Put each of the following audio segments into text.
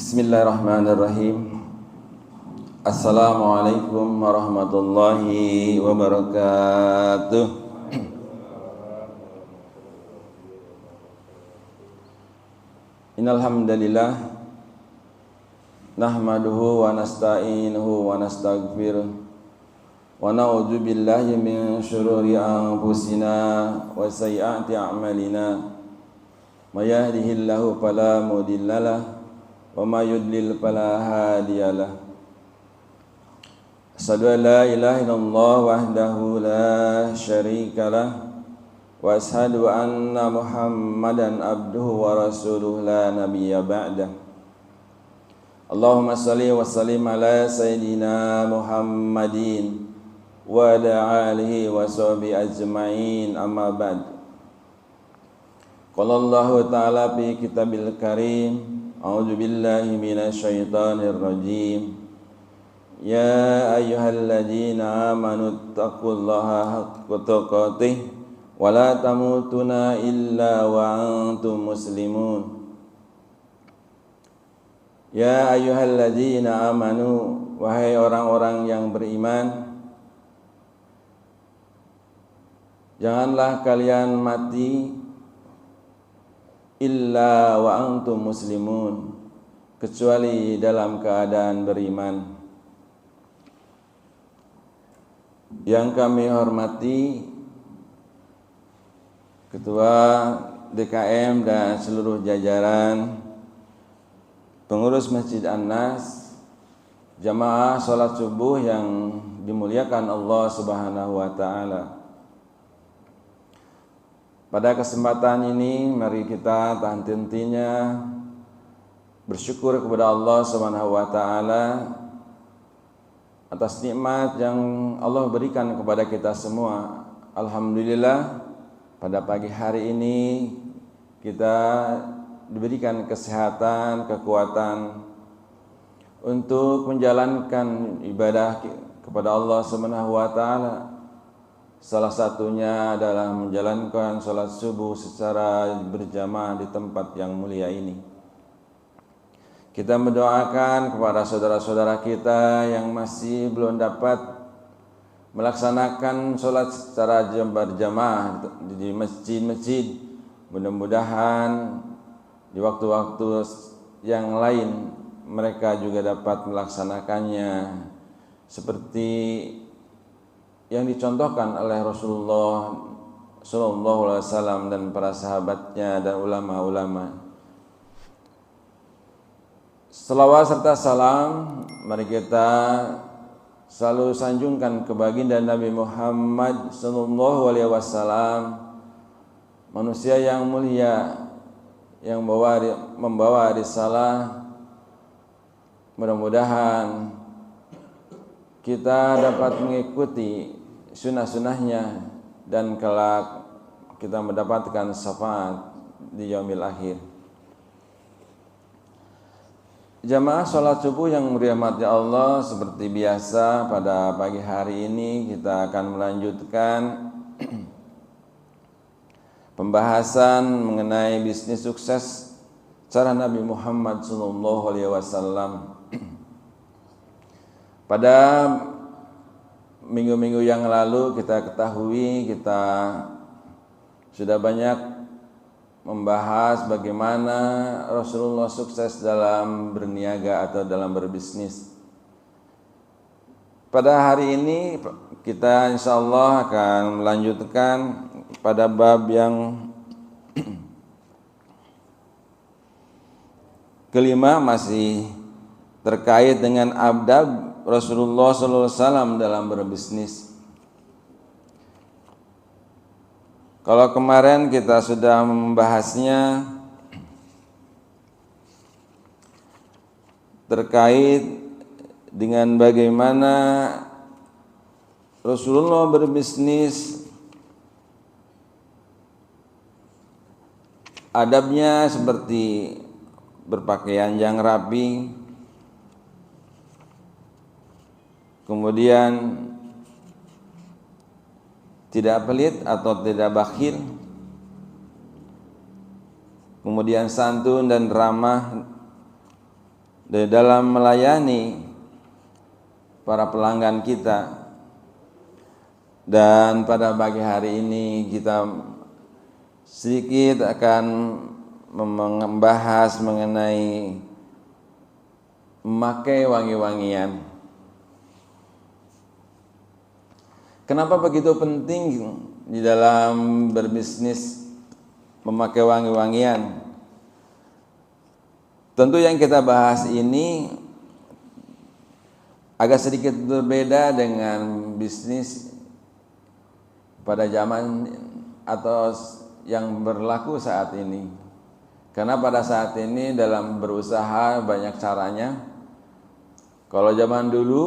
Bismillahirrahmanirrahim. Assalamualaikum warahmatullahi wabarakatuh. Innal hamdalillah nahmaduhu wa nasta'inuhu wa nastaghfiruh wa na'udzu billahi min syururi anfusina wa sayyiati a'malina. May yahdihillahu fala mudhillalah wa may yudlil fala hadiyalah. Asyhadu an la ilaha illallah wahdahu la syarikalah wa asyhadu anna Muhammadan abduhu wa rasuluhu la nabiyya ba'dah. Allahumma shalli wa sallim ala sayyidina Muhammadin wa ala alihi wa sahbihi ajma'in, amma ba'd. Qala Allah ta'ala fi kitabil karim, a'udzu billahi minasy syaithanir rajim. Ya ayyuhalladzina amanu taqullaha haqqa tuqatih wa la tamutunna illa wa antum muslimun. Ya ayyuhalladzina amanu, wahai orang-orang yang beriman, janganlah kalian mati illa wa antum muslimun, kecuali dalam keadaan beriman. Yang kami hormati Ketua DKM dan seluruh jajaran pengurus Masjid An-Nas, jamaah salat subuh yang dimuliakan Allah Subhanahu wa taala. Pada kesempatan ini mari kita tak henti-hentinya bersyukur kepada Allah Subhanahu wa taala atas nikmat yang Allah berikan kepada kita semua. Alhamdulillah, pada pagi hari ini kita diberikan kesehatan, kekuatan untuk menjalankan ibadah kepada Allah Subhanahu wa taala. Salah satunya adalah menjalankan sholat subuh secara berjamaah di tempat yang mulia ini. Kita mendoakan kepada saudara-saudara kita yang masih belum dapat melaksanakan sholat secara berjamaah di masjid-masjid. Mudah-mudahan di waktu-waktu yang lain mereka juga dapat melaksanakannya seperti yang dicontohkan oleh Rasulullah Sallallahu Alaihi Wasallam dan para sahabatnya dan ulama-ulama. Selawat serta salam mari kita selalu sanjungkan ke baginda Nabi Muhammad Sallallahu Alaihi Wasallam, manusia yang mulia yang membawa risalah. Mudah-mudahan kita dapat mengikuti sunnah-sunnahnya dan kelak kita mendapatkan syafaat di yaumil akhir. Jamaah sholat subuh yang dirahmati Allah, seperti biasa pada pagi hari ini kita akan melanjutkan pembahasan mengenai bisnis sukses cara Nabi Muhammad SAW. Pada minggu-minggu yang lalu kita ketahui kita sudah banyak membahas bagaimana Rasulullah sukses dalam berniaga atau dalam berbisnis. Pada hari ini kita insyaallah akan melanjutkan pada bab yang kelima, masih terkait dengan adab Rasulullah SAW dalam berbisnis. Kalau kemarin kita sudah membahasnya terkait dengan bagaimana Rasulullah berbisnis, adabnya seperti berpakaian yang rapi, kemudian tidak pelit atau tidak bakhil, kemudian santun dan ramah di dalam melayani para pelanggan kita. Dan pada pagi hari ini kita sedikit akan membahas mengenai memakai wangi-wangian. Kenapa begitu penting di dalam berbisnis memakai wangi-wangian? Tentu yang kita bahas ini agak sedikit berbeda dengan bisnis pada zaman atau yang berlaku saat ini. Karena pada saat ini dalam berusaha banyak caranya. Kalau zaman dulu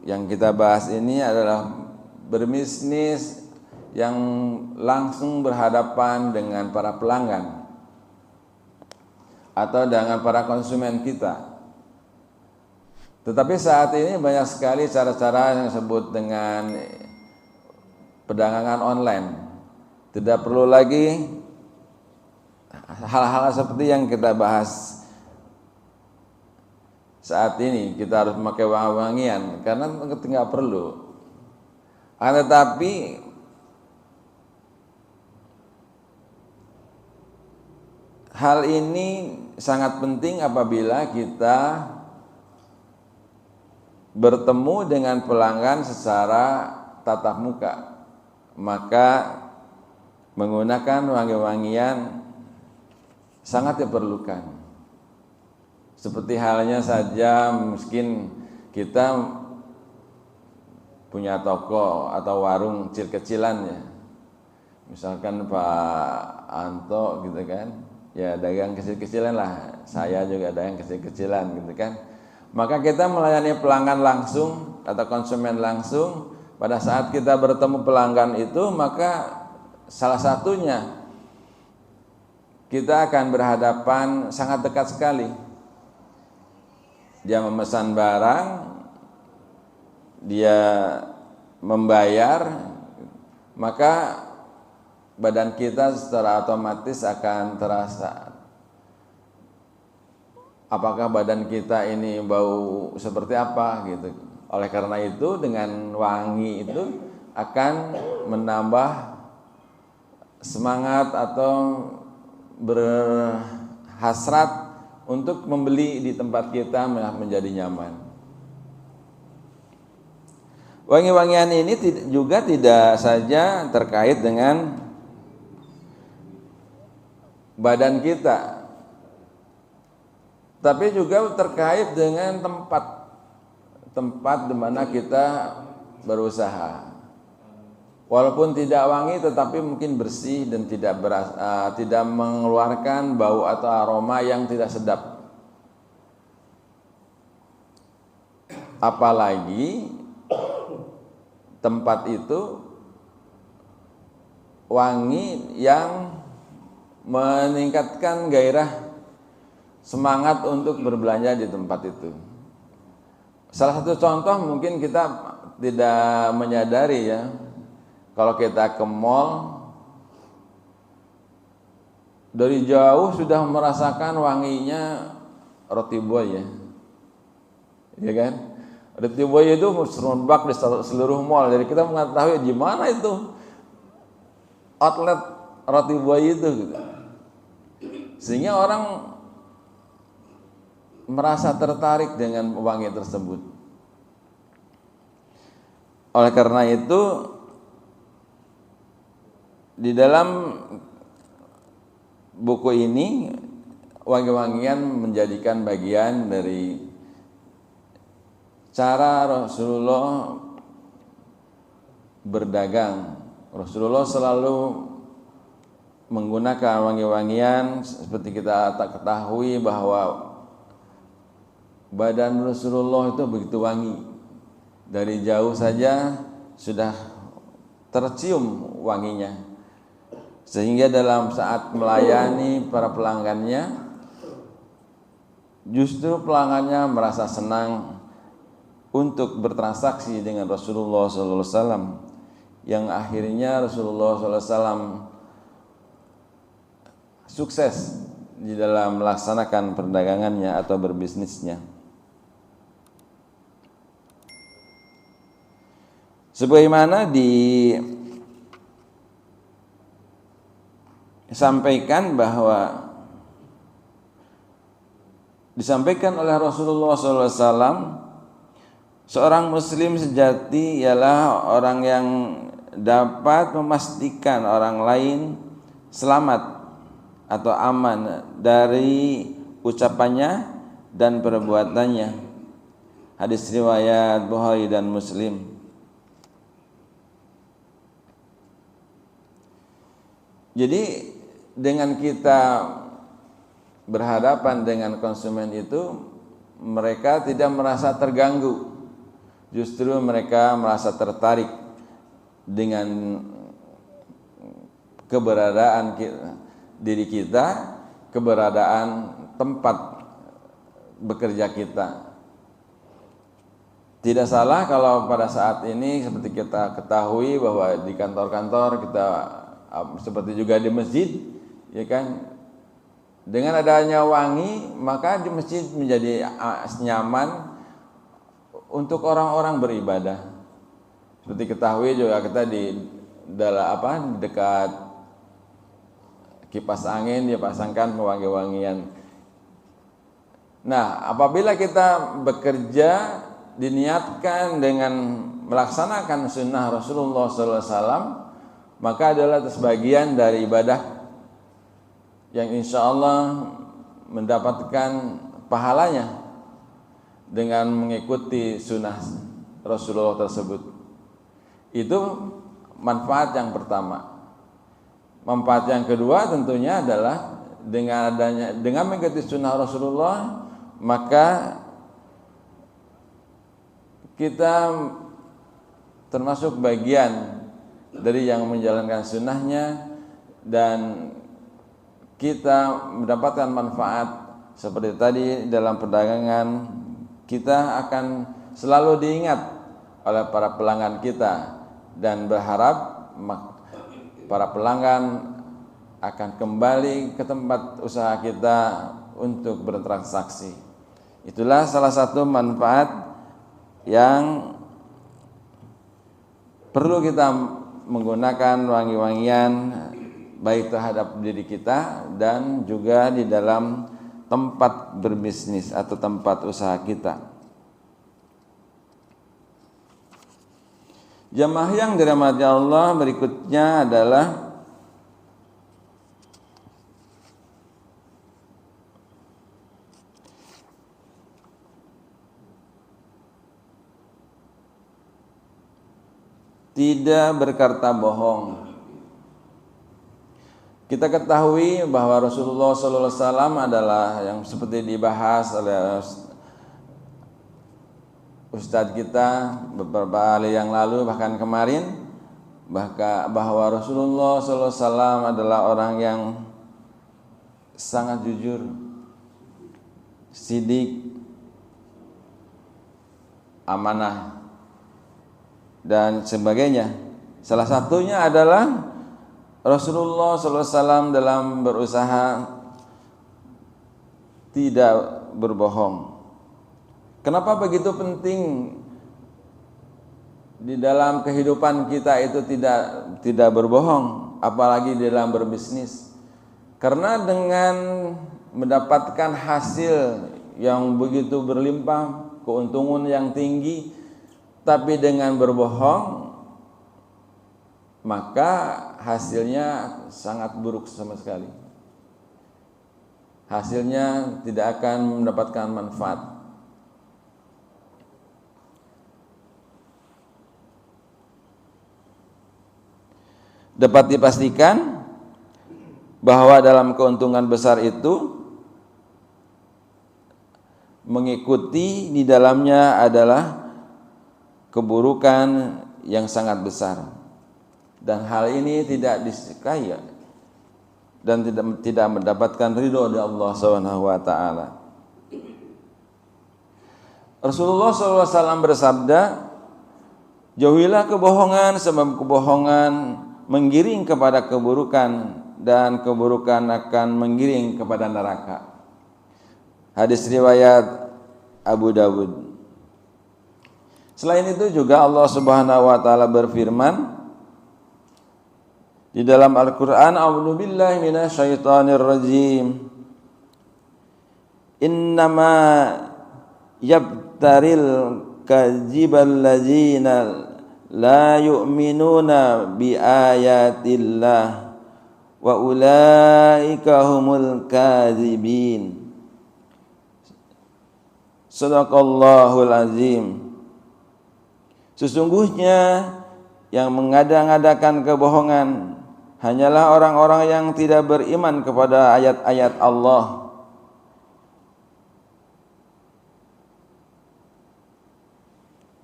yang kita bahas ini adalah berbisnis yang langsung berhadapan dengan para pelanggan atau dengan para konsumen kita. Tetapi saat ini banyak sekali cara-cara yang disebut dengan perdagangan online. Tidak perlu lagi hal-hal seperti yang kita bahas saat ini. Kita harus memakai wangi-wangian karena nggak perlu. Tetapi hal ini sangat penting apabila kita bertemu dengan pelanggan secara tatap muka. Maka menggunakan wangi-wangian sangat diperlukan. Seperti halnya saja mungkin kita punya toko atau warung kecil-kecilan ya. Misalkan Pak Anto gitu kan, ya dagang kecil-kecilan lah. Saya juga dagang kecil-kecilan gitu kan. Maka kita melayani pelanggan langsung atau konsumen langsung. Pada saat kita bertemu pelanggan itu, maka salah satunya kita akan berhadapan sangat dekat sekali. Dia memesan barang, dia membayar, maka badan kita secara otomatis akan terasa. Apakah badan kita ini bau seperti apa gitu. Oleh karena itu dengan wangi itu akan menambah semangat atau berhasrat untuk membeli di tempat kita menjadi nyaman. Wangi-wangian ini juga tidak saja terkait dengan badan kita, tapi juga terkait dengan tempat di mana kita berusaha. Walaupun tidak wangi tetapi mungkin bersih dan tidak mengeluarkan bau atau aroma yang tidak sedap. Apalagi tempat itu wangi yang meningkatkan gairah semangat untuk berbelanja di tempat itu. Salah satu contoh mungkin kita tidak menyadari ya. Kalau kita ke mall, dari jauh sudah merasakan wanginya roti boy ya. Ya kan? Roti boy itu serombak di seluruh mall. Jadi kita mengetahui di mana itu outlet roti boy itu gitu. Sehingga orang merasa tertarik dengan wangi tersebut. Oleh karena itu di dalam buku ini wangi-wangian menjadikan bagian dari cara Rasulullah berdagang. Rasulullah selalu menggunakan wangi-wangian seperti kita ketahui bahwa badan Rasulullah itu begitu wangi. Dari jauh saja sudah tercium wanginya. Sehingga dalam saat melayani para pelanggannya, justru pelanggannya merasa senang untuk bertransaksi dengan Rasulullah SAW, yang akhirnya Rasulullah SAW sukses di dalam melaksanakan perdagangannya atau berbisnisnya. Sebagaimana disampaikan oleh Rasulullah SAW, seorang muslim sejati ialah orang yang dapat memastikan orang lain selamat atau aman dari ucapannya dan perbuatannya. Hadis riwayat Bukhari dan Muslim. Jadi dengan kita berhadapan dengan konsumen itu, mereka tidak merasa terganggu. Justru mereka merasa tertarik dengan keberadaan diri kita, keberadaan tempat bekerja kita. Tidak salah kalau pada saat ini seperti kita ketahui bahwa di kantor-kantor kita seperti juga di masjid, ya kan, dengan adanya wangi maka di masjid menjadi nyaman untuk orang-orang beribadah. Seperti ketahui juga kita di dekat kipas angin dia pasangkan wangi-wangian. Nah, apabila kita bekerja diniatkan dengan melaksanakan sunnah Rasulullah SAW, maka adalah sebagian dari ibadah yang insya Allah mendapatkan pahalanya dengan mengikuti sunnah Rasulullah tersebut. Itu manfaat yang pertama. Manfaat yang kedua tentunya adalah dengan mengikuti sunnah Rasulullah, maka kita termasuk bagian dari yang menjalankan sunnahnya, dan kita mendapatkan manfaat seperti tadi dalam perdagangan. Kita akan selalu diingat oleh para pelanggan kita dan berharap para pelanggan akan kembali ke tempat usaha kita untuk bertransaksi. Itulah salah satu manfaat yang perlu kita menggunakan wangi-wangian baik terhadap diri kita dan juga di dalam tempat berbisnis atau tempat usaha kita. Jamaah yang dirahmati Allah, berikutnya adalah tidak berkata bohong. Kita ketahui bahwa Rasulullah SAW adalah yang seperti dibahas oleh Ustadz kita beberapa hari yang lalu, bahkan kemarin, bahwa Rasulullah SAW adalah orang yang sangat jujur, sidik, amanah, dan sebagainya. Salah satunya adalah Rasulullah SAW dalam berusaha tidak berbohong. Kenapa begitu penting di dalam kehidupan kita itu tidak berbohong, apalagi dalam berbisnis? Karena dengan mendapatkan hasil yang begitu berlimpah, keuntungan yang tinggi, tapi dengan berbohong, maka hasilnya sangat buruk sama sekali. Hasilnya tidak akan mendapatkan manfaat. Dapat dipastikan bahwa dalam keuntungan besar itu mengikuti di dalamnya adalah keburukan yang sangat besar, dan hal ini tidak disukai dan tidak mendapatkan ridho dari Allah SWT. Rasulullah SAW bersabda, jauhilah kebohongan sebab kebohongan menggiring kepada keburukan dan keburukan akan menggiring kepada neraka. Hadis riwayat Abu Dawud. Selain itu juga Allah Subhanahu wa taala berfirman di dalam Al-Qur'an, A'udzu billahi minasyaitonir rajim. Innama yabtaril kadzibal ladzina la yu'minuna bi ayatillah wa ulaika humul kadzibin. Shadaqallahul azim. Sesungguhnya yang mengada-ngadakan kebohongan hanyalah orang-orang yang tidak beriman kepada ayat-ayat Allah.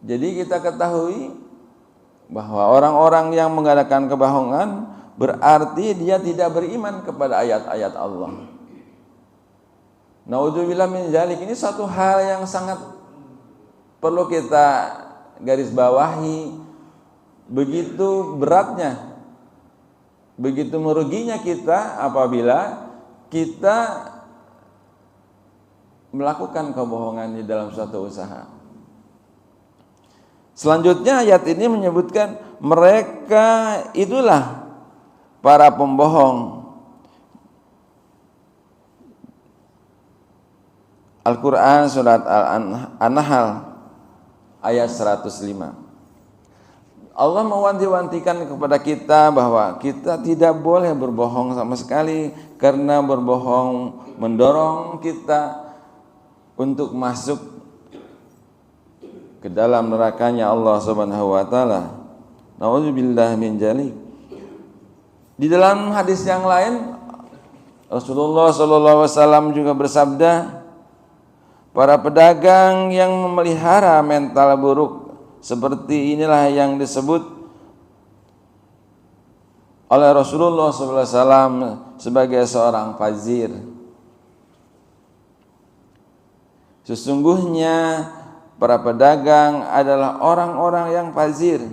Jadi kita ketahui bahwa orang-orang yang mengadakan kebohongan berarti dia tidak beriman kepada ayat-ayat Allah. Naudzubillah min dzalik. Ini satu hal yang sangat perlu kita garis bawahi. Begitu beratnya, begitu meruginya kita apabila kita melakukan kebohongan di dalam suatu usaha. Selanjutnya ayat ini menyebutkan mereka itulah para pembohong. Al-Quran surat An-Nahl ayat 105. Allah mewanti-wantikan kepada kita bahwa kita tidak boleh berbohong sama sekali, karena berbohong mendorong kita untuk masuk ke dalam nerakanya Allah Subhanahu wa taala. Nauzubillah min dzalik. Di dalam hadis yang lain Rasulullah sallallahu alaihi wasallam juga bersabda, para pedagang yang memelihara mental buruk seperti inilah yang disebut oleh Rasulullah sallallahu alaihi wasallam sebagai seorang fazir. Sesungguhnya para pedagang adalah orang-orang yang fazir,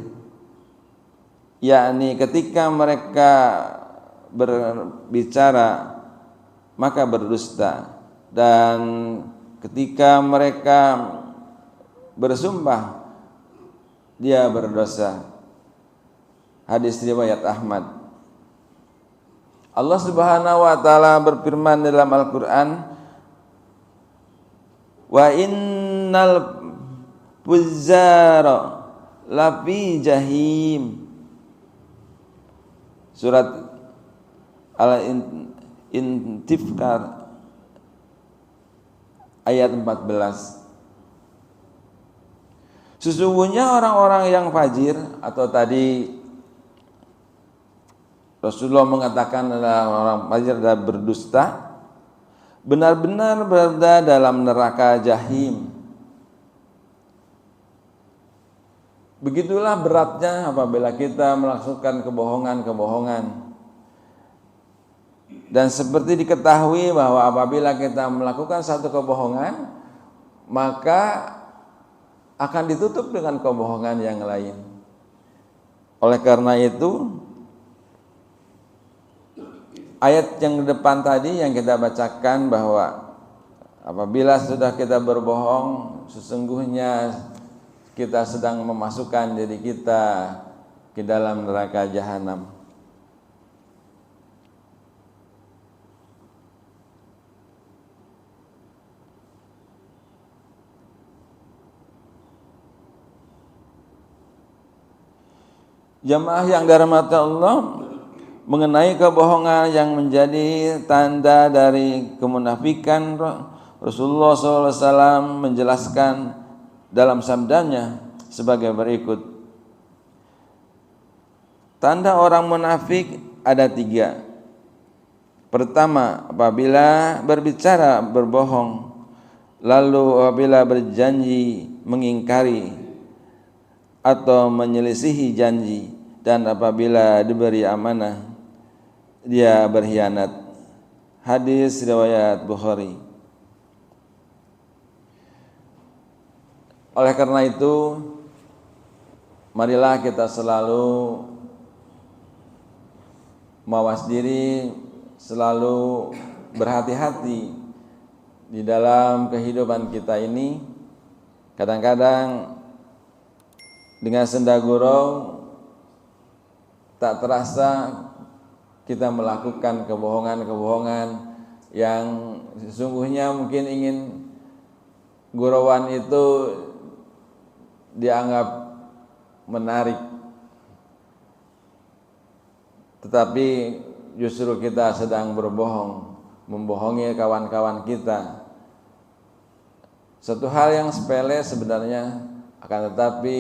yakni ketika mereka berbicara maka berdusta, dan ketika mereka bersumpah dia berdosa. Hadis riwayat Ahmad. Allah Subhanahu wa taala berfirman dalam Al-Qur'an, wa innal fuzzara lafi jahim. Surat Al-Intifkar ayat 14. Sesungguhnya orang-orang yang fajir, atau tadi Rasulullah mengatakan adalah orang fajir dan berdusta, benar-benar berada dalam neraka jahim. Begitulah beratnya apabila kita melakukan kebohongan-kebohongan. Dan seperti diketahui bahwa apabila kita melakukan satu kebohongan, maka akan ditutup dengan kebohongan yang lain. Oleh karena itu, ayat yang depan tadi yang kita bacakan bahwa apabila sudah kita berbohong, sesungguhnya kita sedang memasukkan diri kita ke dalam neraka jahanam. Jamaah yang dirahmati Allah, mengenai kebohongan yang menjadi tanda dari kemunafikan, Rasulullah SAW menjelaskan dalam sabdanya sebagai berikut. Tanda orang munafik ada 3. Pertama, apabila berbicara berbohong, lalu apabila berjanji mengingkari atau menyelisihi janji, dan apabila diberi amanah dia berkhianat. Hadis riwayat Bukhari. Oleh karena itu, marilah kita selalu mawas diri, selalu berhati-hati di dalam kehidupan kita ini. Kadang-kadang dengan senda gurau tak terasa kita melakukan kebohongan-kebohongan yang sesungguhnya mungkin ingin gurauan itu dianggap menarik, tetapi justru kita sedang berbohong, membohongi kawan-kawan kita. Satu hal yang sepele sebenarnya, akan tetapi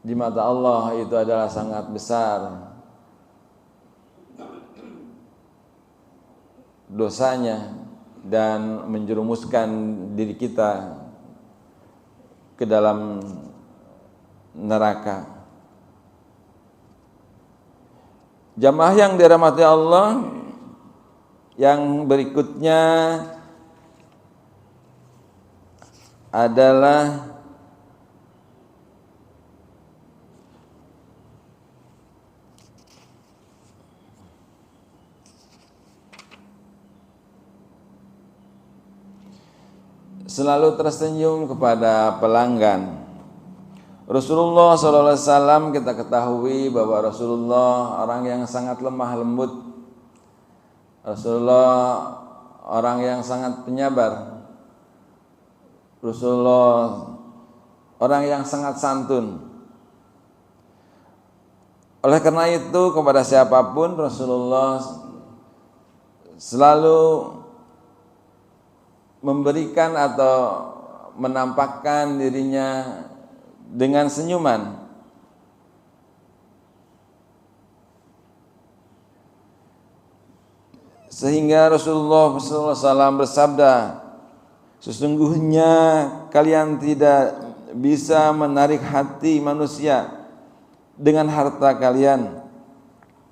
di mata Allah itu adalah sangat besar dosanya dan menjerumuskan diri kita ke dalam neraka. Jamaah yang dirahmati Allah, yang berikutnya adalah selalu tersenyum kepada pelanggan. Rasulullah SAW kita ketahui bahwa Rasulullah orang yang sangat lemah lembut. Rasulullah orang yang sangat penyabar. Rasulullah orang yang sangat santun. Oleh karena itu kepada siapapun Rasulullah selalu memberikan atau menampakkan dirinya dengan senyuman. Sehingga Rasulullah SAW bersabda, sesungguhnya kalian tidak bisa menarik hati manusia dengan harta kalian,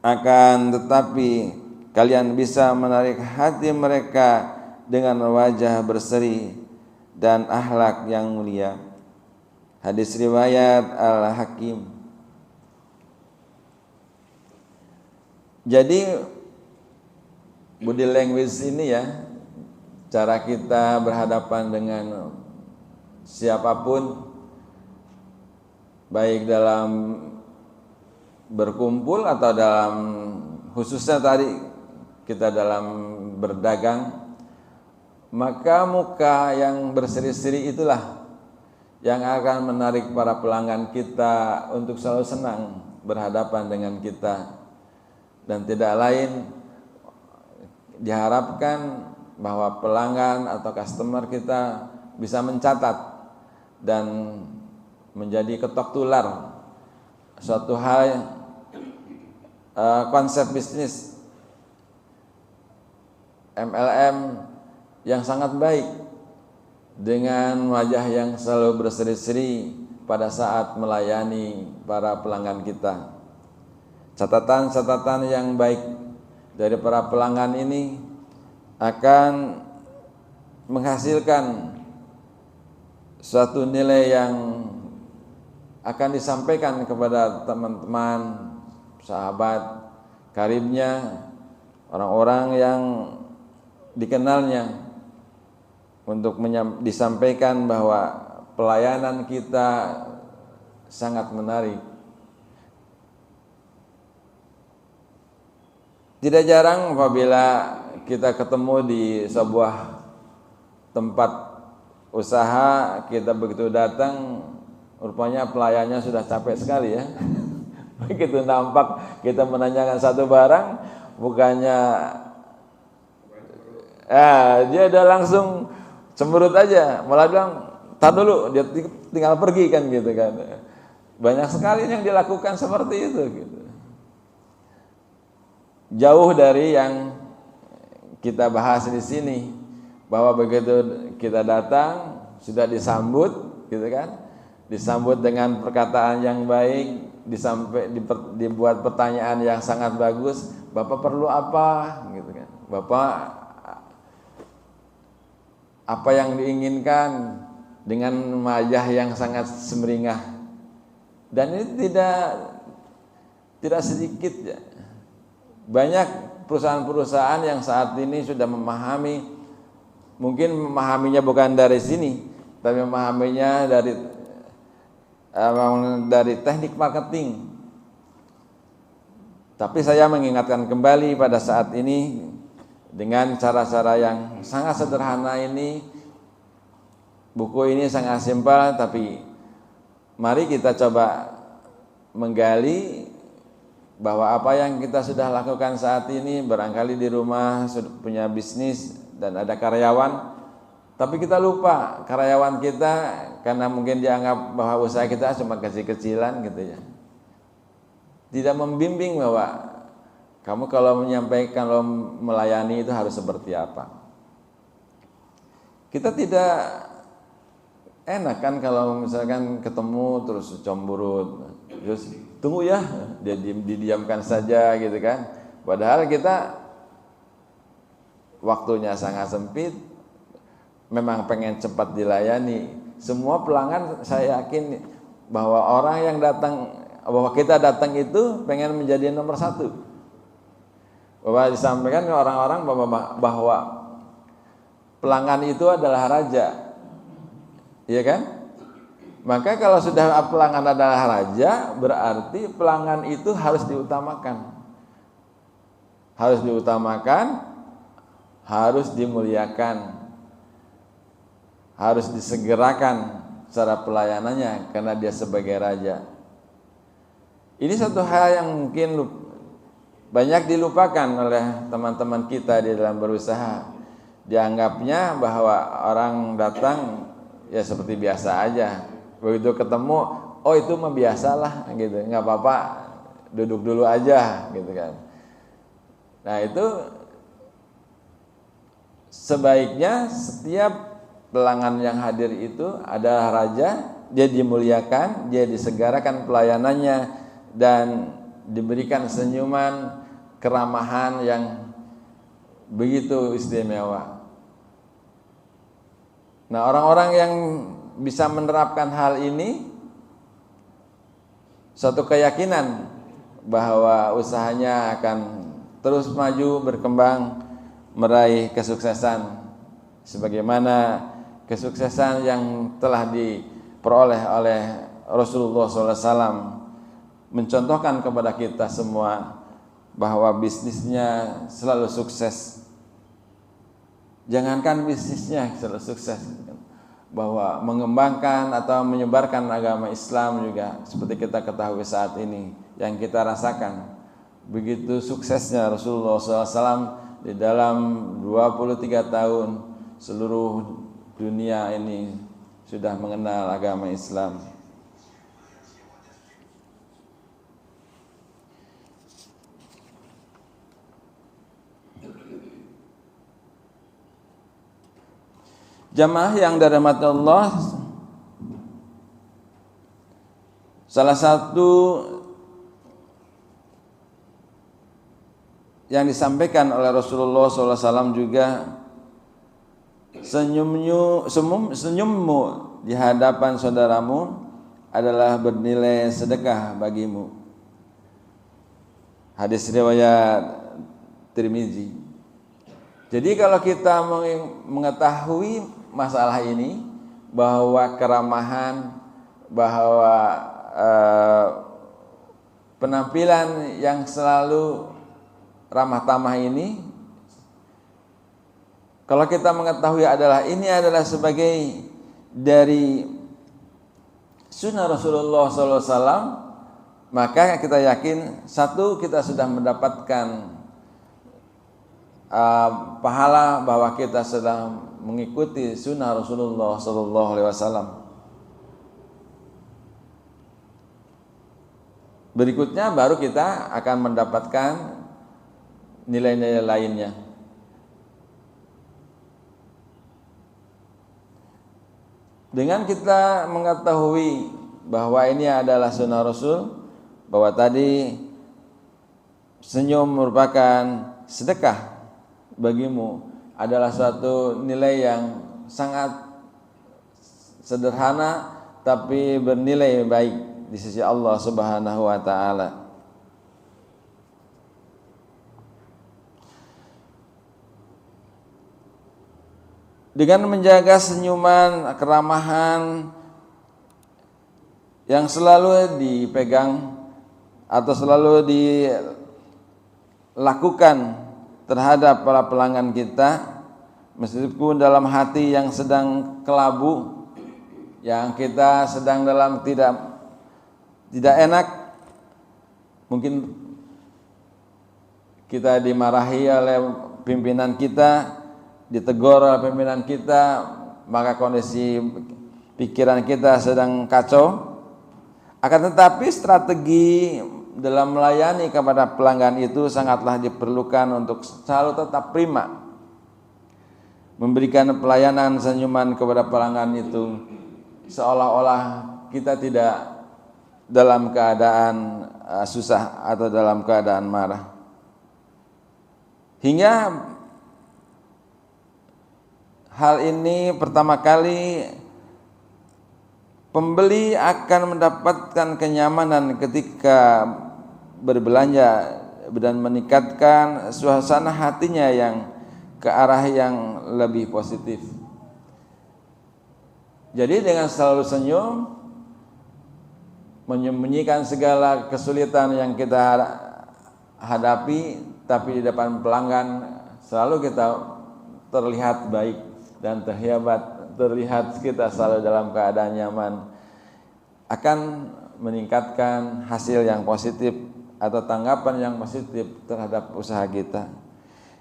akan tetapi kalian bisa menarik hati mereka dengan wajah berseri dan akhlak yang mulia. Hadis riwayat Al-Hakim. Jadi body language ini ya, cara kita berhadapan dengan siapapun, baik dalam berkumpul atau dalam khususnya tadi kita dalam berdagang, maka muka yang berseri-seri itulah yang akan menarik para pelanggan kita untuk selalu senang berhadapan dengan kita. Dan tidak lain, diharapkan bahwa pelanggan atau customer kita bisa mencatat dan menjadi ketok tular suatu hal, konsep bisnis MLM yang sangat baik dengan wajah yang selalu berseri-seri pada saat melayani para pelanggan kita. Catatan-catatan yang baik dari para pelanggan ini akan menghasilkan suatu nilai yang akan disampaikan kepada teman-teman, sahabat, karibnya, orang-orang yang dikenalnya, untuk disampaikan bahwa pelayanan kita sangat menarik. Tidak jarang apabila kita ketemu di sebuah tempat usaha, kita begitu datang, rupanya pelayannya sudah capek sekali ya. Begitu nampak kita menanyakan satu barang, bukannya dia udah langsung cemberut aja, malah bilang, tar dulu, dia tinggal pergi kan gitu kan. Banyak sekali yang dilakukan seperti itu gitu. Jauh dari yang kita bahas di sini, bahwa begitu kita datang sudah disambut gitu kan, disambut dengan perkataan yang baik, dibuat pertanyaan yang sangat bagus. Bapak perlu apa gitu kan, Bapak apa yang diinginkan, dengan wajah yang sangat semeringah. Dan ini tidak sedikit ya, Banyak perusahaan-perusahaan yang saat ini sudah memahami, mungkin memahaminya bukan dari sini, tapi memahaminya dari teknik marketing. Tapi saya mengingatkan kembali pada saat ini dengan cara-cara yang sangat sederhana ini. Buku ini sangat simpel, tapi mari kita coba menggali bahwa apa yang kita sudah lakukan saat ini, barangkali di rumah sudah punya bisnis dan ada karyawan, tapi kita lupa karyawan kita karena mungkin dianggap bahwa usaha kita cuma kecil-kecilan gitu ya. Tidak membimbing bahwa kamu kalau menyampaikan, kalau melayani itu harus seperti apa. Kita tidak enak kan kalau misalkan ketemu terus cemberut, terus tunggu ya, dia didiamkan saja gitu kan. Padahal kita waktunya sangat sempit, memang pengen cepat dilayani. Semua pelanggan saya yakin bahwa orang yang datang, bahwa kita datang itu pengen menjadi nomor satu. Bahwa disampaikan ke orang-orang bahwa pelanggan itu adalah raja. Iya kan? Maka kalau sudah pelanggan adalah raja, berarti pelanggan itu harus diutamakan. Harus diutamakan, harus dimuliakan, harus disegerakan cara pelayanannya karena dia sebagai raja. Ini satu hal yang mungkin banyak dilupakan oleh teman-teman kita di dalam berusaha. Dianggapnya bahwa orang datang ya seperti biasa aja. Begitu ketemu, oh itu mah biasalah gitu, nggak apa-apa, duduk dulu aja gitu kan. Nah itu sebaiknya setiap pelanggan yang hadir itu adalah raja, dia dimuliakan, dia disegerakan pelayanannya dan diberikan senyuman, keramahan yang begitu istimewa. Nah, orang-orang yang bisa menerapkan hal ini, suatu keyakinan bahwa usahanya akan terus maju, berkembang, meraih kesuksesan sebagaimana kesuksesan yang telah diperoleh oleh Rasulullah SAW, mencontohkan kepada kita semua bahwa bisnisnya selalu sukses. Jangankan bisnisnya selalu sukses, bahwa mengembangkan atau menyebarkan agama Islam juga seperti kita ketahui saat ini yang kita rasakan. Begitu suksesnya Rasulullah SAW di dalam 23 tahun seluruh dunia ini sudah mengenal agama Islam. Jamaah yang dirahmati Allah, salah satu yang disampaikan oleh Rasulullah SAW juga, senyummu di hadapan saudaramu adalah bernilai sedekah bagimu. Hadis riwayat Tirmizi. Jadi kalau kita mengetahui masalah ini, bahwa keramahan, bahwa penampilan yang selalu ramah tamah ini, kalau kita mengetahui ini adalah sebagai dari sunnah Rasulullah SAW, maka kita yakin satu, kita sudah mendapatkan pahala bahwa kita sedang mengikuti sunnah Rasulullah SAW. Berikutnya baru kita akan mendapatkan nilai-nilai lainnya. Dengan kita mengetahui bahwa ini adalah sunnah Rasul, bahwa tadi senyum merupakan sedekah bagimu, adalah suatu nilai yang sangat sederhana tapi bernilai baik di sisi Allah Subhanahu wa taala. dengan menjaga senyuman, keramahan yang selalu dipegang atau selalu dilakukan terhadap para pelanggan kita, meskipun dalam hati yang sedang kelabu, yang kita sedang dalam tidak enak, mungkin kita dimarahi oleh pimpinan kita, ditegur oleh pimpinan kita, maka kondisi pikiran kita sedang kacau. Akan tetapi strategi dalam melayani kepada pelanggan itu sangatlah diperlukan untuk selalu tetap prima, memberikan pelayanan senyuman kepada pelanggan itu seolah-olah kita tidak dalam keadaan susah atau dalam keadaan marah. Hingga hal ini pertama kali pembeli akan mendapatkan kenyamanan ketika berbelanja dan meningkatkan suasana hatinya yang ke arah yang lebih positif. Jadi dengan selalu senyum, menyembunyikan segala kesulitan yang kita hadapi, tapi di depan pelanggan selalu kita terlihat baik dan terlihat kita selalu dalam keadaan nyaman, akan meningkatkan hasil yang positif atau tanggapan yang positif terhadap usaha kita.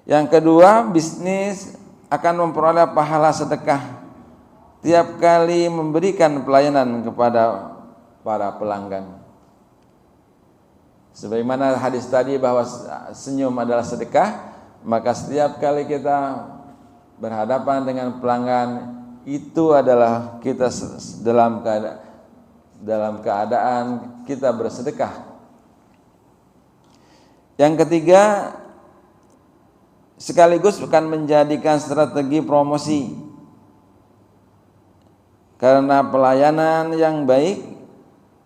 Yang kedua, bisnis akan memperoleh pahala sedekah tiap kali memberikan pelayanan kepada para pelanggan. Sebagaimana hadis tadi bahwa senyum adalah sedekah, maka setiap kali kita berhadapan dengan pelanggan itu adalah kita dalam keadaan kita bersedekah. Yang ketiga, sekaligus akan menjadikan strategi promosi, karena pelayanan yang baik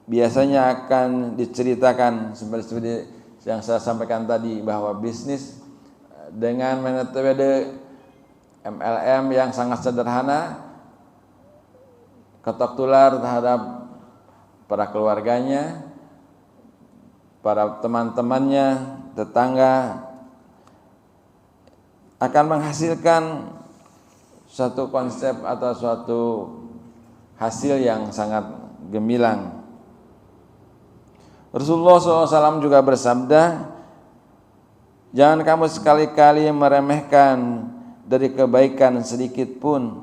biasanya akan diceritakan seperti yang saya sampaikan tadi, bahwa bisnis dengan metode MLM yang sangat sederhana, ketok tular terhadap para keluarganya, para teman-temannya, tetangga, akan menghasilkan suatu konsep atau suatu hasil yang sangat gemilang. Rasulullah SAW juga bersabda, jangan kamu sekali-kali meremehkan dari kebaikan sedikit pun,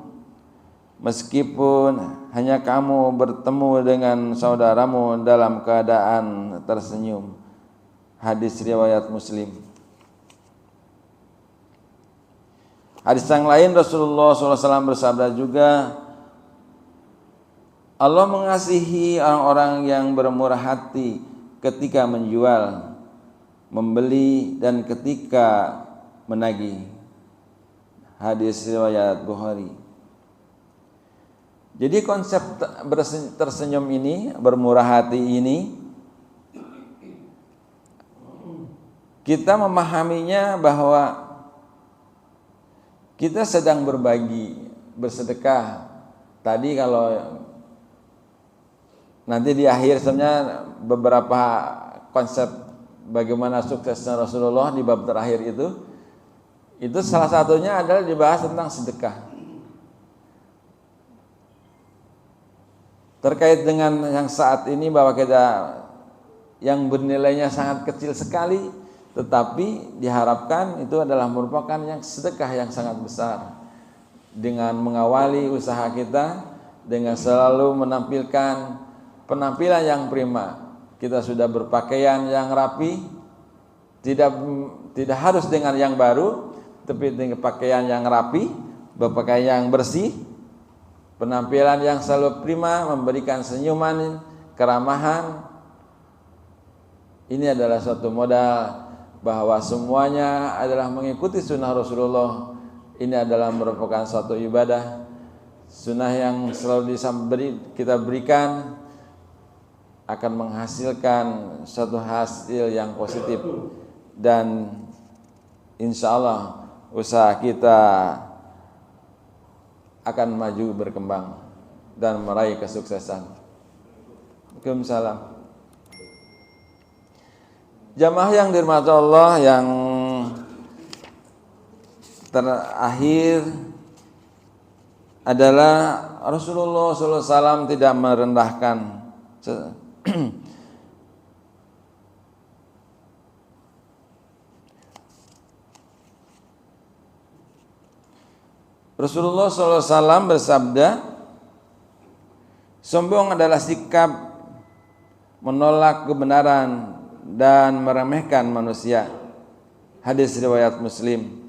meskipun hanya kamu bertemu dengan saudaramu dalam keadaan tersenyum. Hadis riwayat Muslim. Hadis yang lain Rasulullah SAW bersabda juga, Allah mengasihi orang-orang yang bermurah hati ketika menjual, membeli, dan ketika menagih. Hadis riwayat Bukhari. Jadi konsep tersenyum ini, bermurah hati ini, kita memahaminya bahwa kita sedang berbagi, bersedekah. Tadi kalau nanti di akhir sebenarnya beberapa konsep bagaimana suksesnya Rasulullah di bab terakhir itu salah satunya adalah dibahas tentang sedekah. Terkait dengan yang saat ini bahwa kita yang bernilainya sangat kecil sekali, tetapi diharapkan itu adalah merupakan yang sedekah yang sangat besar. Dengan mengawali usaha kita, dengan selalu menampilkan penampilan yang prima, kita sudah berpakaian yang rapi, tidak harus dengan yang baru, tapi dengan pakaian yang rapi, berpakaian yang bersih, penampilan yang selalu prima, memberikan senyuman, keramahan. Ini adalah suatu modal bahwa semuanya adalah mengikuti sunnah Rasulullah. Ini adalah merupakan suatu ibadah, sunnah yang selalu kita berikan akan menghasilkan suatu hasil yang positif, dan insya Allah usaha kita akan maju berkembang dan meraih kesuksesan. Waalaikumsalam. Jamaah yang dirahmati Allah, yang terakhir adalah Rasulullah SAW tidak merendahkan Rasulullah SAW bersabda, sombong adalah sikap menolak kebenaran dan meremehkan manusia. Hadis riwayat Muslim.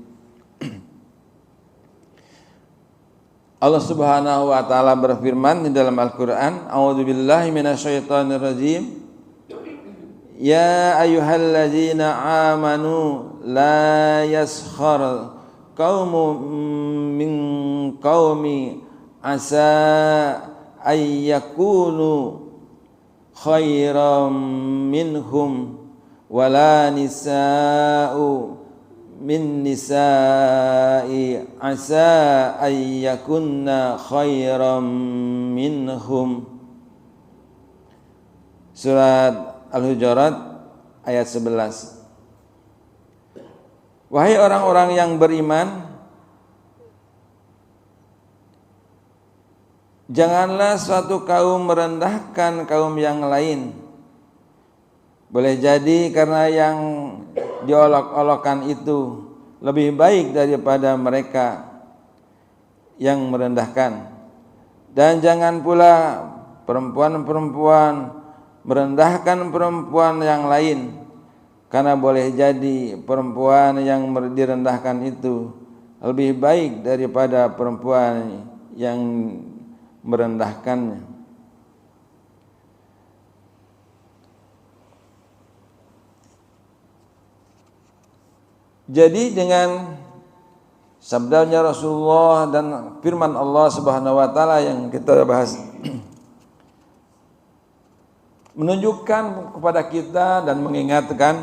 Allah Subhanahu wa taala berfirman di dalam Al-Qur'an, A'udzubillahi minasyaitonirrajim. Ya ayyuhalladzina amanu la yaskhar qaumun min qaumi asa ayyakunu khairam minhum wala nisa'u min nisa'i asa ayyakunna khairam minhum. Surat Al-Hujurat ayat 11. Wahai orang-orang yang beriman, janganlah suatu kaum merendahkan kaum yang lain. Boleh jadi karena yang diolok-olokkan itu lebih baik daripada mereka yang merendahkan. Dan jangan pula perempuan-perempuan merendahkan perempuan yang lain, karena boleh jadi perempuan yang direndahkan itu lebih baik daripada perempuan yang merendahkannya. Jadi dengan sabdanya Rasulullah dan firman Allah Subhanahu wa taala yang kita bahas menunjukkan kepada kita dan mengingatkan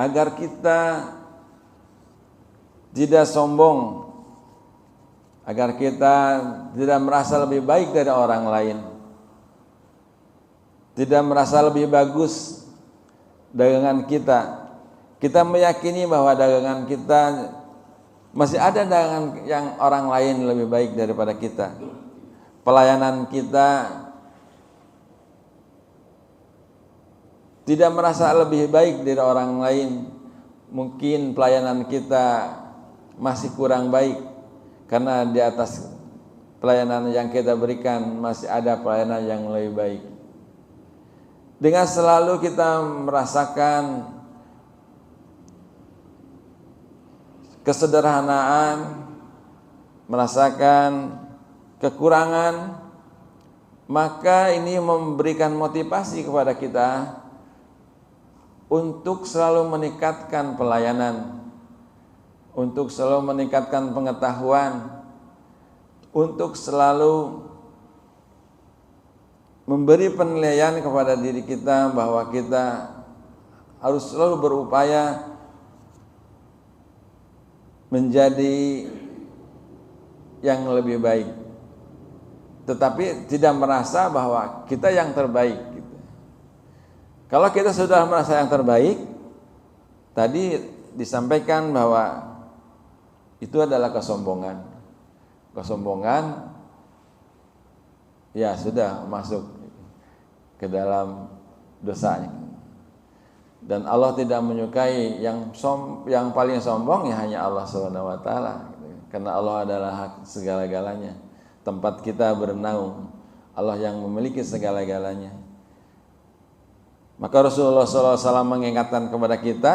agar kita tidak sombong, agar kita tidak merasa lebih baik dari orang lain, tidak merasa lebih bagus dagangan kita. Kita meyakini bahwa dagangan kita masih ada dagangan yang orang lain lebih baik daripada kita. Pelayanan kita tidak merasa lebih baik dari orang lain. Mungkin pelayanan kita masih kurang baik, karena di atas pelayanan yang kita berikan masih ada pelayanan yang lebih baik. Dengan selalu kita merasakan kesederhanaan, merasakan kekurangan, maka ini memberikan motivasi kepada kita untuk selalu meningkatkan pelayanan, untuk selalu meningkatkan pengetahuan, untuk selalu memberi penilaian kepada diri kita bahwa kita harus selalu berupaya menjadi yang lebih baik, tetapi tidak merasa bahwa kita yang terbaik gitu. Kalau kita sudah merasa yang terbaik, tadi disampaikan bahwa itu adalah kesombongan. Kesombongan ya sudah masuk ke dalam dosanya. Dan Allah tidak menyukai yang paling sombong ya hanya Allah Subhanahu wa taala. Karena Allah adalah hak segala-galanya. Tempat kita bernaung, Allah yang memiliki segala-galanya. Maka Rasulullah SAW mengingatkan kepada kita,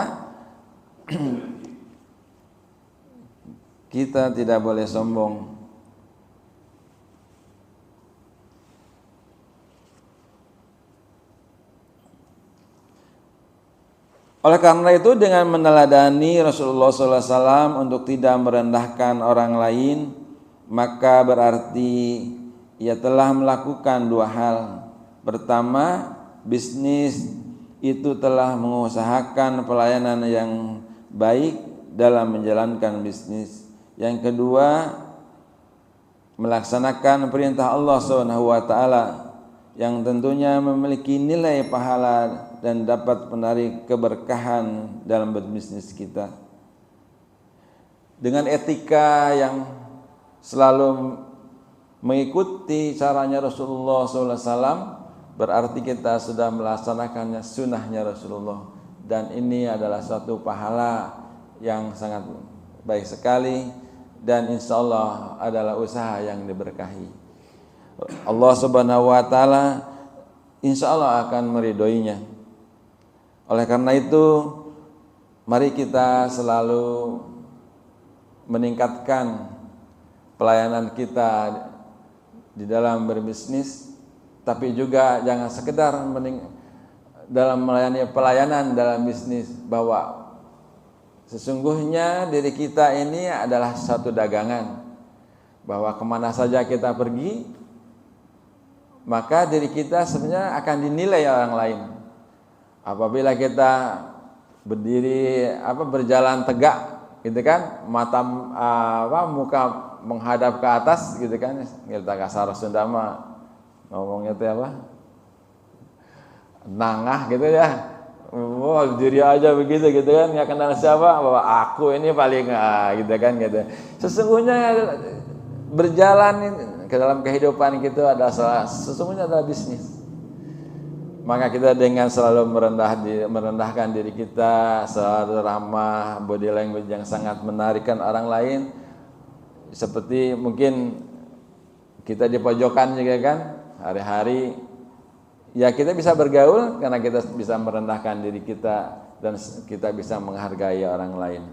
kita tidak boleh sombong. Oleh karena itu, dengan meneladani Rasulullah SAW untuk tidak merendahkan orang lain, maka berarti ia telah melakukan dua hal. Pertama, bisnis itu telah mengusahakan pelayanan yang baik dalam menjalankan bisnis. Yang kedua, melaksanakan perintah Allah Subhanahu wa taala yang tentunya memiliki nilai pahala dan dapat menarik keberkahan dalam berbisnis kita. Dengan etika yang selalu mengikuti caranya Rasulullah SAW, berarti kita sudah melaksanakannya sunnahnya Rasulullah, dan ini adalah suatu pahala yang sangat baik sekali, dan insya Allah adalah usaha yang diberkahi. Allah Subhanahu wa taala insya Allah akan meridhoinya. Oleh karena itu, mari kita selalu meningkatkan pelayanan kita di dalam berbisnis, tapi juga jangan sekedar dalam melayani pelayanan dalam bisnis, bahwa sesungguhnya diri kita ini adalah satu dagangan, bahwa kemana saja kita pergi, maka diri kita sebenarnya akan dinilai orang lain. Apabila kita berdiri berjalan tegak gitu kan, mata muka menghadap ke atas gitu kan, kita kasar Sunda mah ngomongnya itu nangah gitu ya. Wah, diri aja begitu gitu kan, nggak kenal siapa, bahwa aku ini paling gitu kan gitu. Sesungguhnya berjalan ke dalam kehidupan kita sesungguhnya adalah bisnis. Maka kita dengan selalu merendahkan diri kita, selalu ramah, body language yang sangat menarikkan orang lain. Seperti mungkin kita di pojokan juga kan, hari-hari ya kita bisa bergaul karena kita bisa merendahkan diri kita dan kita bisa menghargai orang lain.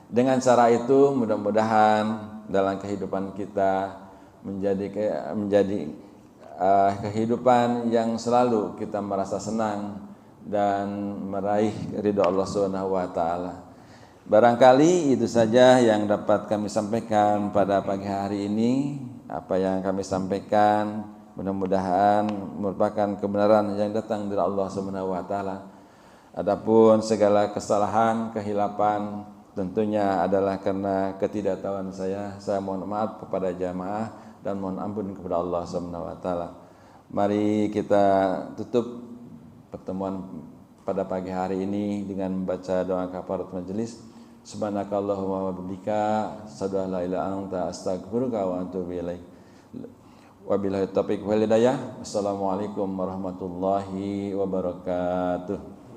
Dengan cara itu mudah-mudahan dalam kehidupan kita menjadi kehidupan yang selalu kita merasa senang dan meraih ridho Allah Subhanahu wa taala. Barangkali itu saja yang dapat kami sampaikan pada pagi hari ini. Apa yang kami sampaikan mudah-mudahan merupakan kebenaran yang datang dari Allah Subhanahu wa taala. Adapun segala kesalahan, kehilapan tentunya adalah karena ketidaktahuan saya. Saya mohon maaf kepada jamaah dan mohon ampun kepada Allah Subhanahu wa taala. Mari kita tutup pertemuan pada pagi hari ini dengan membaca doa kafarat majelis. Subhanakallahumma wa bihamdika asyhadu an la ilaha illa anta astaghfiruka wa atubu ilaik. Wabillahi taufiq wal hidayah. Wassalamualaikum warahmatullahi wabarakatuh.